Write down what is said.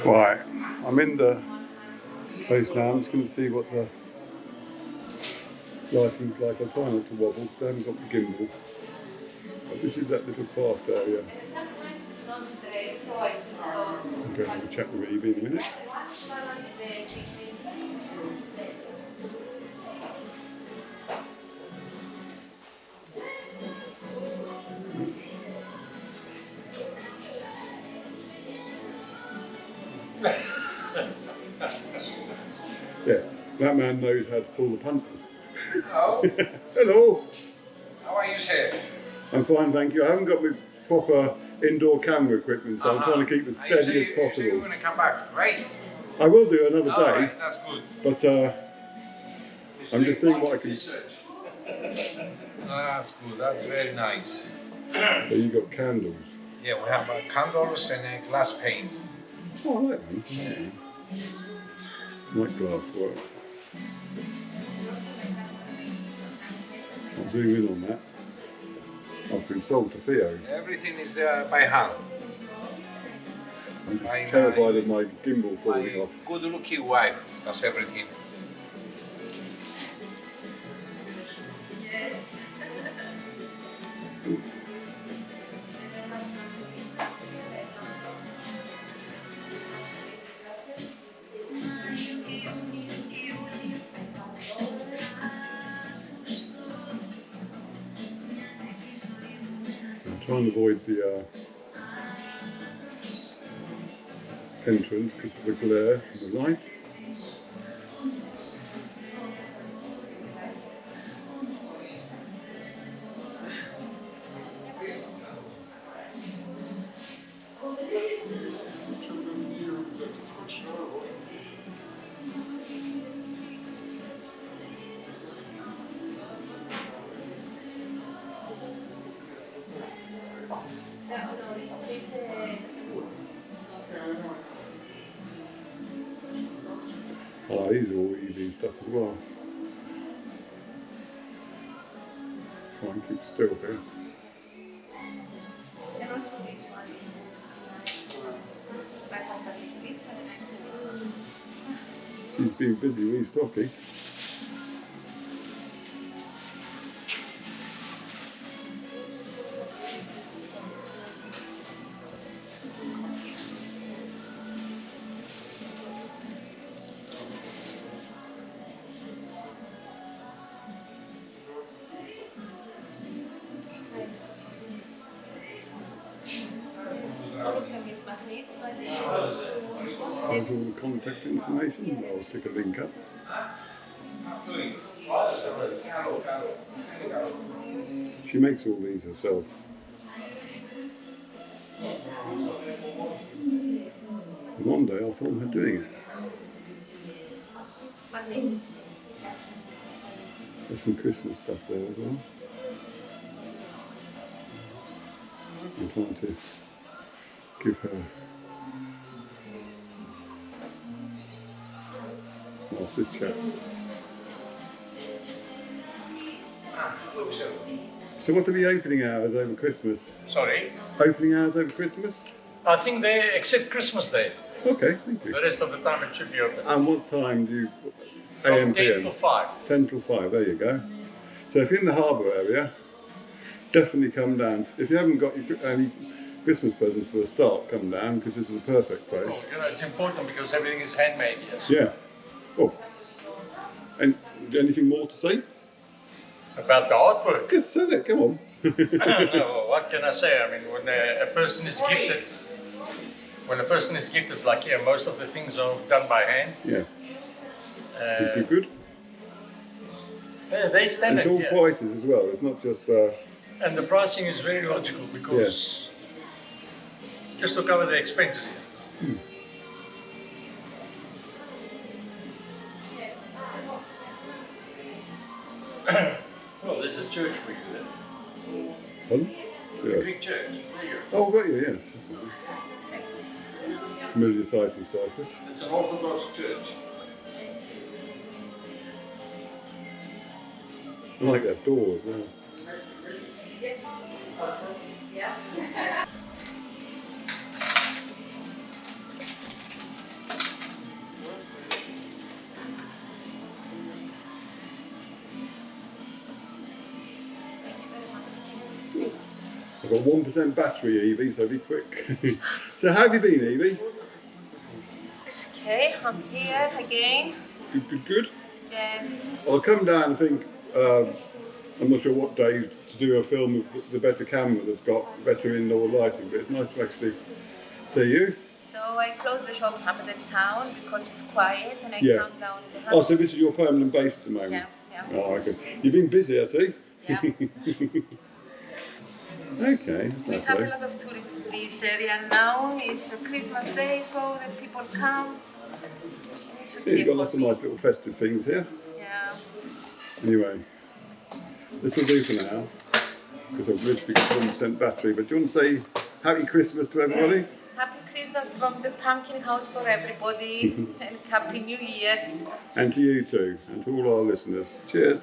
Right, I'm in the place now. I'm just going to see what the lighting's like. I'll try not to wobble because I haven't got the gimbal. But this is that little craft area. I'm going to have a chat with Evie in a minute. Yeah, that man knows how to pull the punters. Hello. Hello. How are you, sir? I'm fine, thank you. I haven't got my proper indoor camera equipment, so I'm trying to keep as steady as possible. So you're going to come back, right? I will do another day. Right, that's good. But I'm just seeing what I can. That's good. That's very nice. So you got candles. Yeah, we have candles and a glass pane. Oh, I like them. Yeah. Like glass work. I'll zoom in on that. I've been sold to Theo. Everything is by hand. I'm terrified of my gimbal falling My off. good-looking wife does everything. I'm trying to avoid the entrance because of the glare from the light. Ah, these are all EV stuff as well. Try and keep still here. She's been busy restocking. There's all the contact information. I'll stick a link up. She makes all these herself. And one day I'll film her doing it. There's some Christmas stuff there as well. I'm trying to give her whilst this chat. So what's the opening hours over Christmas? Sorry? Opening hours over Christmas? I think they except Christmas Day. Okay, thank you. The rest of the time it should be open. And what time do you... From AM, 10 PM? to 5. 10 till 5, there you go. So if you're in the harbour area, definitely come down. If you haven't got any Christmas presents for a start, come down because this is a perfect place. Oh, you know, it's important because everything is handmade, yes. Yeah. Oh. And anything more to say? About the artwork. Just say it, come on. No, what can I say? I mean, when a person is gifted, like here, most of the things are done by hand. Yeah. Good. Yeah, they stand it's it, all yeah. prices as well, it's not just... And the pricing is very logical because just to cover the expenses here. Well, there's a church for you there. Pardon? The Greek church. There you go. Oh, got you, yes. That's nice. Familiar sight in Cyprus. It's an Orthodox church. I like that door as well. got 1% battery, Evie, so be quick. So how have you been, Evie? It's okay, I'm here again. Good, good, good. Yes. I'll come down and think, I'm not sure what day to do a film with the better camera that's got better indoor lighting, but it's nice to actually see you. So I closed the shop up at the town because it's quiet and I Yeah. come down to the Oh, so this is your permanent base at the moment? Yeah, yeah. Oh, okay. You've been busy, I see. Yeah. Okay, that's We nice. have a lot of tourists in this area now. It's a Christmas day, so the people come. And it's Yeah, okay you've got for lots of me. nice little festive things here. Yeah. Anyway, this will do for now, because I've literally got 1% battery. But do you want to say Happy Christmas to everybody? Happy Christmas from the pumpkin house for everybody and Happy New Year's. And to you too, and to all our listeners. Cheers.